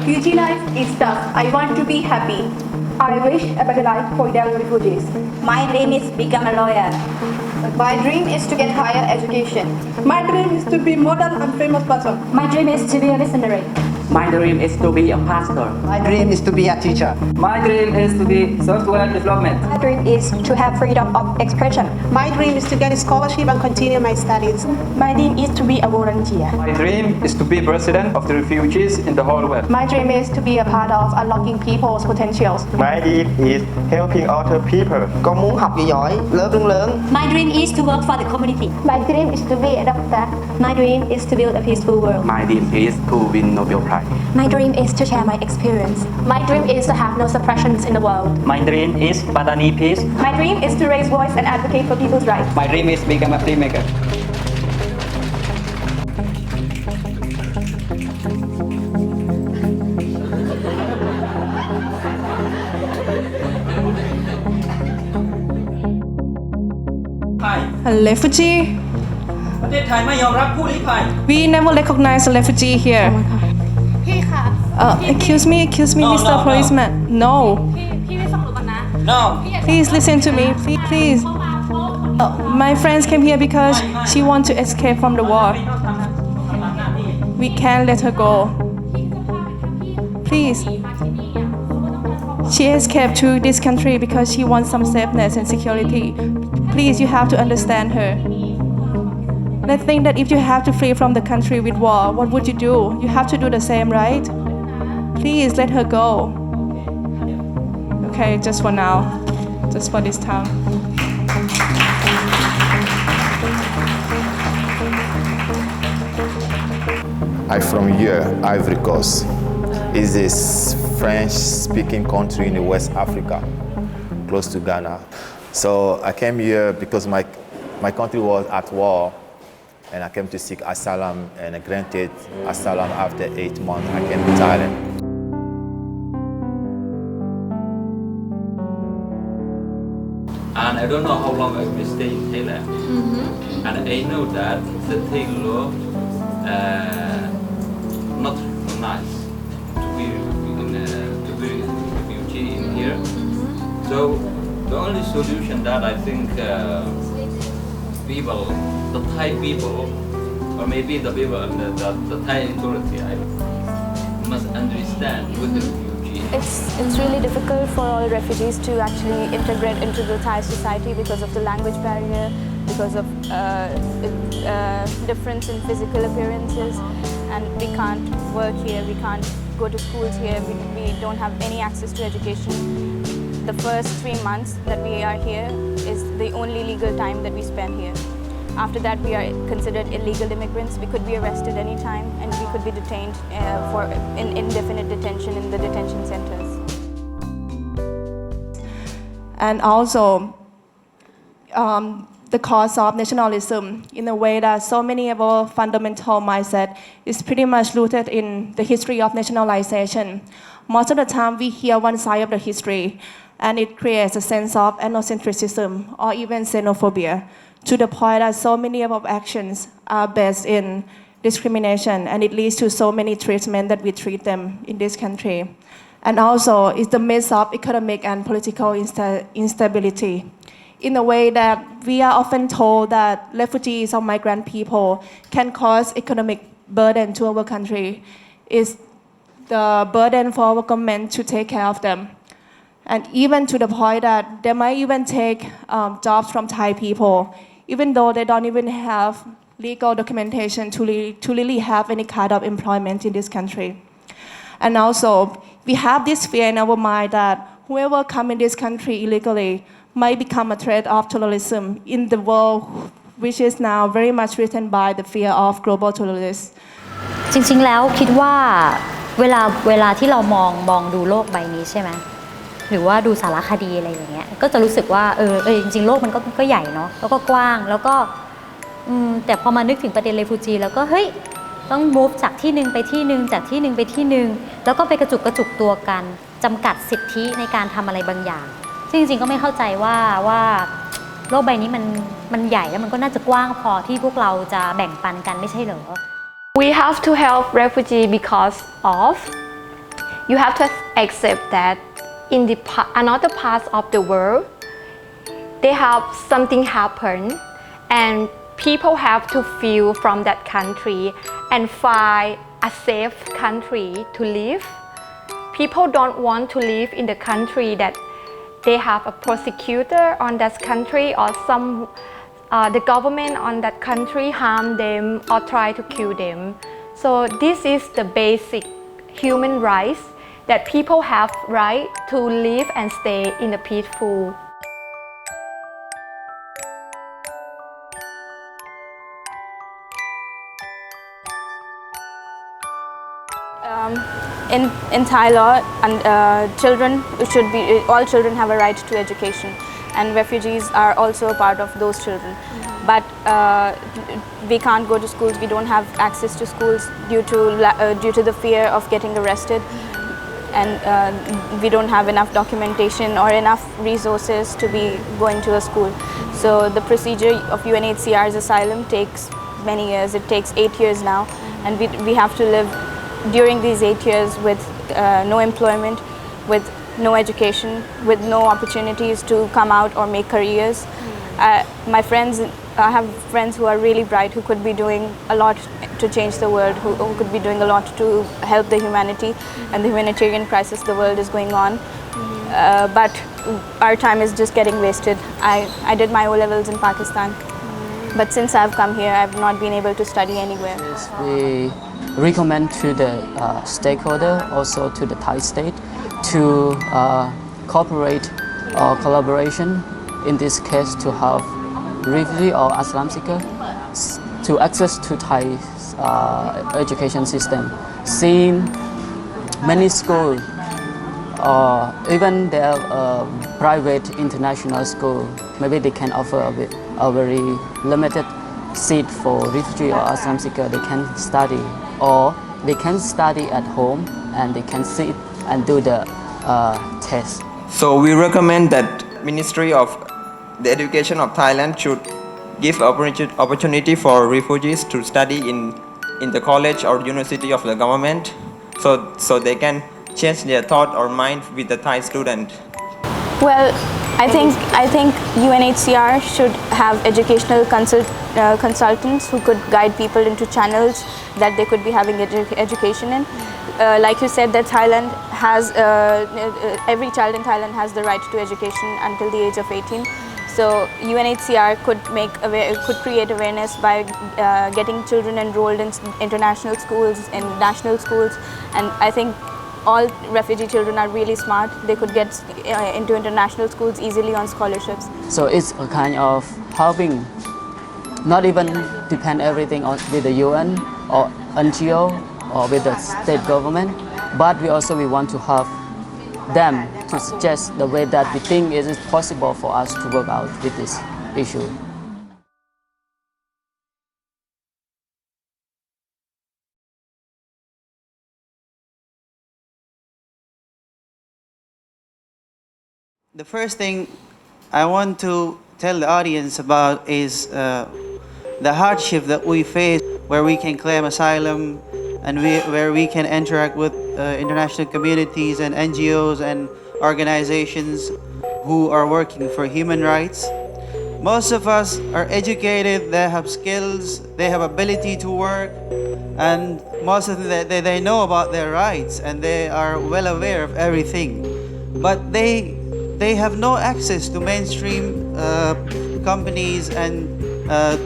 Refugee life is tough. I want to be happy. I wish a better life for young refugees. My dream is become a lawyer. My dream is to get higher education. My dream is to be model and famous person. My dream is to be a missionary. My dream is to be a pastor. My dream is to be a teacher. My dream is to be software development. My dream is to have freedom of expression. My dream is to get a scholarship and continue my studies. My dream is to be a volunteer. My dream is to be president of the refugees in the whole world. My dream is to be a part of unlocking people's potentials. My dream is helping other people. Con muốn học giỏi, lớn. My dream is to work for the community. My dream is to be a doctor. My dream is to build a peaceful world. My dream is to win Nobel Prize. My dream is to share my experience. My dream is to have no suppressions in the world. My dream is Patani peace. My dream is to raise voice and advocate for people's rights. My dream is become a filmmaker. A refugee? ประเทศไทยไม่ยอมรับผู้ลี้ภัย We never recognize a refugee here. Excuse me, Mr. Policeman. No. No Please listen to me. Please. My friends came here because she wants to escape from the war. We can't let her go. Please. She escaped to this country because she wants some safeness and security. Please, you have to understand her. I think that if you have to flee from the country with war, what would you do? You have to do the same, right? Please let her go. Okay, just for now. Just for this time. I'm from here, Ivory Coast. It's this French-speaking country in West Africa, close to Ghana. So I came here because my country was at war, and I came to seek asylum, and I granted asylum after 8 months. I came to Thailand. And I don't know how long I will stay in Thailand. And I know that the Thai law not nice to be refugee in here. So the only solution that I think people, the Thai people, or maybe the people, the Thai authority, I must understand with the refugee. It's really difficult for all refugees to actually integrate into the Thai society because of the language barrier, because of difference in physical appearances, and we can't work here, we can't go to schools here, we don't have any access to education. The first 3 months that we are here is the only legal time that we spend here. After that, we are considered illegal immigrants. We could be arrested anytime, and we could be detained for indefinite detention in the detention centers. And also, the cause of nationalism, in a way that so many of our fundamental mindset is pretty much rooted in the history of nationalization. Most of the time, we hear one side of the history, and it creates a sense of ethnocentrism or even xenophobia, to the point that so many of our actions are based in discrimination, and it leads to so many treatment that we treat them in this country. And also, it's the myth of economic and political instability, in a way that we are often told that refugees or migrant people can cause economic burden to our country. It's the burden for our government to take care of them. And even to the point that they might even take jobs from Thai people, even though they don't even have legal documentation to really have any kind of employment in this country. And also, we have this fear in our mind that whoever come in this country illegally might become a threat of terrorism in the world, which is now very much written by the fear of global terrorists. จริงๆแล้วคิดว่าเวลาที่เรามองดูโลกใบนี้ใช่ไหมหรือว่าดูสารคดีอะไรอย่างเงี้ยก็จะรู้สึกว่าจริงๆโลกมันก็ใหญ่เนาะแล้วก็กว้างแล้วก็แต่พอมานึกถึงประเด็นเรฟูจีแล้วก็เฮ้ยต้อง move จากที่หนึ่งไปที่หนึ่งจากที่หนึ่งไปที่หนึ่งแล้วก็ไปกระจุกตัวกันจำกัดสิทธิในการทำอะไรบางอย่างซึ่งจริงๆก็ไม่เข้าใจว่าโลกใบนี้มันใหญ่แล้วมันก็น่าจะกว้างพอที่พวกเราจะแบ่งปันกันไม่ใช่เหรอ We have to help refugees because of you have to accept that in the another parts of the world, they have something happen, and people have to feel from that country and find a safe country to live. People don't want to live in the country that they have a prosecutor on that country, or the government on that country harm them or try to kill them. So this is the basic human rights that people have right to live and stay in a peaceful. In Thai law, and all children have a right to education, and refugees are also a part of those children. But we can't go to schools. We don't have access to schools due to the fear of getting arrested, and we don't have enough documentation or enough resources to be going to a school. So the procedure of UNHCR's asylum takes many years. It takes 8 years now, and we have to live during these 8 years with no employment, with no education, with no opportunities to come out or make careers. I have friends who are really bright, who could be doing a lot to change the world, who could be doing a lot to help the humanity and the humanitarian crisis the world is going on. But our time is just getting wasted. I did my O-levels in Pakistan, but since I've come here, I've not been able to study anywhere. We recommend to the stakeholder, also to the Thai state, to cooperate or collaboration, in this case to have refugee or asylum seeker to access to Thai education system. Seeing many schools, or even their private international school, maybe they can offer a very limited seat for refugee or asylum seeker. They can study, or they can study at home and they can sit and do the test. So we recommend that Ministry of the Education of Thailand should give opportunity for refugees to study in the college or university of the government, so they can change their thought or mind with the Thai student. Well, I think UNHCR should have educational consultants who could guide people into channels that they could be having education in. Like you said, that Thailand has every child in Thailand has the right to education until the age of 18. So UNHCR could create awareness by getting children enrolled in international schools and national schools, and I think all refugee children are really smart. They could get into international schools easily on scholarships. So it's a kind of helping, not even depend everything on with the UN or NGO or with the state government, but we want to have them to suggest the way that we think it is possible for us to work out with this issue. The first thing I want to tell the audience about is the hardship that we face where we can claim asylum and where we can interact with international communities and NGOs and organizations who are working for human rights. Most of us are educated, they have skills, they have ability to work, and most of them they know about their rights and they are well aware of everything. But they have no access to mainstream companies and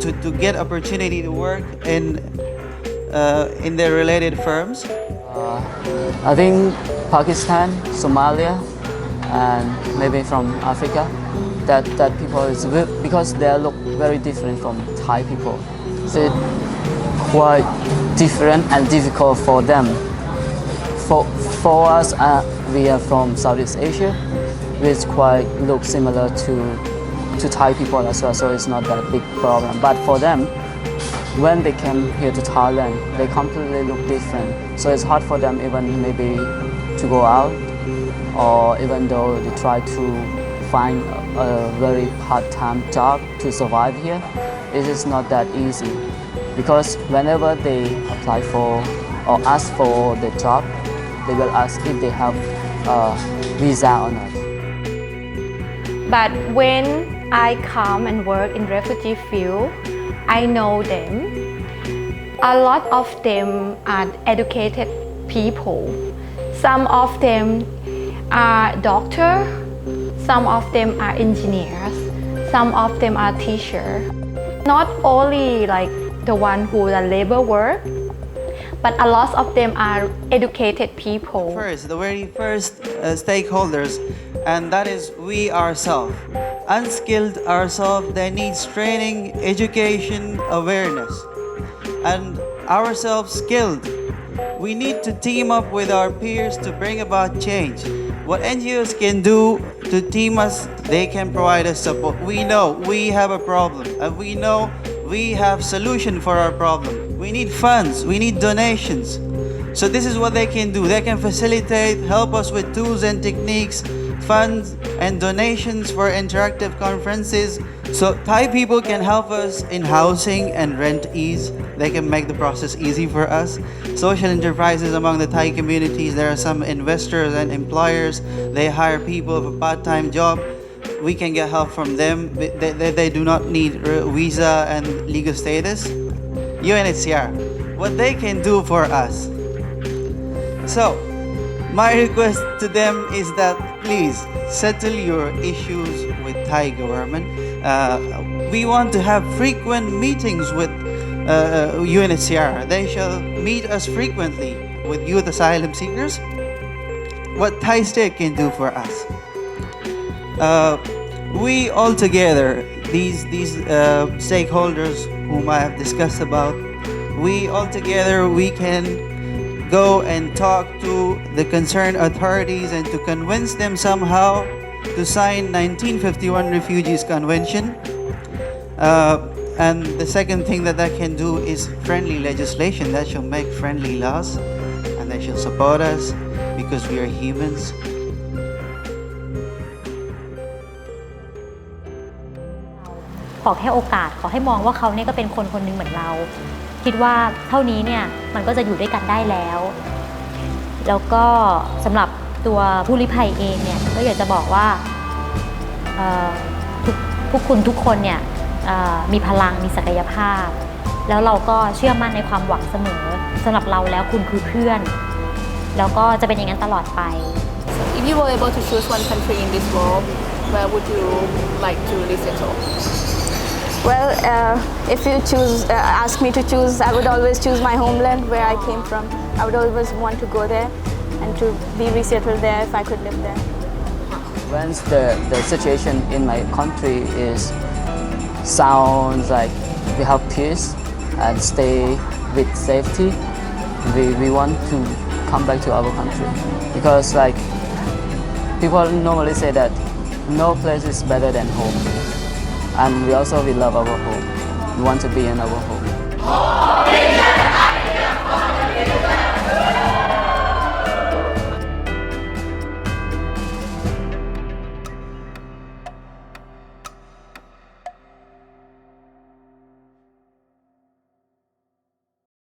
to get opportunity to work in their related firms. I think Pakistan, Somalia, and maybe from Africa, that people is because they look very different from Thai people. So it's quite different and difficult for them. For us, we are from Southeast Asia, which quite look similar to Thai people as well, so it's not that big problem. But for them, when they came here to Thailand, they completely look different. So it's hard for them even maybe to go out, or even though they try to find a very part-time job to survive here, it is not that easy. Because whenever they apply for or ask for the job, they will ask if they have visa or not. But when I come and work in refugee field, I know them. A lot of them are educated people. Some of them are doctors, some of them are engineers, some of them are teachers. Not only like the one who the labor work, but a lot of them are educated people. The very first stakeholders, and that is we ourselves. Unskilled ourselves, they need training, education, awareness. And ourselves skilled, we need to team up with our peers to bring about change. What NGOs can do to team us, they can provide us support. We know we have a problem, and we know we have solution for our problem. We need funds, we need donations. So this is what they can do. They can facilitate, help us with tools and techniques, funds and donations for interactive conferences. So Thai people can help us in housing and rent ease. They can make the process easy for us. Social enterprises among the Thai communities, there are some investors and employers. They hire people for part-time job. We can get help from them. They do not need visa and legal status. UNHCR, what they can do for us. So, my request to them is that please settle your issues with Thai government. We want to have frequent meetings with UNHCR. They shall meet us frequently with youth asylum seekers. What Thai state can do for us. We all together, these stakeholders whom I have discussed about, we all together, we can go and talk to the concerned authorities and to convince them somehow to sign 1951 Refugees Convention. And the second thing that can do is friendly legislation that shall make friendly laws, and they shall support us because we are humans. ขอแค่โอกาสขอให้มองว่าเขาเนี่ยก็เป็นคนคนหนึ่งเหมือนเราคิดว่าเท่านี้เนี่ยมันก็จะอยู่ด้วยกันได้แล้วแล้วก็สำหรับตัวผู้ลี้ภัยเองเนี่ยก็อยากจะบอกว่าพวกคุณทุกคนเนี่ยมีพลังมีศักยภาพแล้วเราก็เชื่อมั่นในความหวังเสมอสำหรับเราแล้วคุณคือเพื่อนแล้วก็จะเป็นอย่างนั้นตลอดไป If you were able to choose one country in this world, where would you like to resettle? Well, if you ask me to choose, I would always choose my homeland where I came from. I would always want to go there and to be resettled there if I could live there. Once the situation in my country is sounds like we have peace and stay with safety, we want to come back to our country because like people normally say that no place is better than home. And we love our home. We want to be in our home.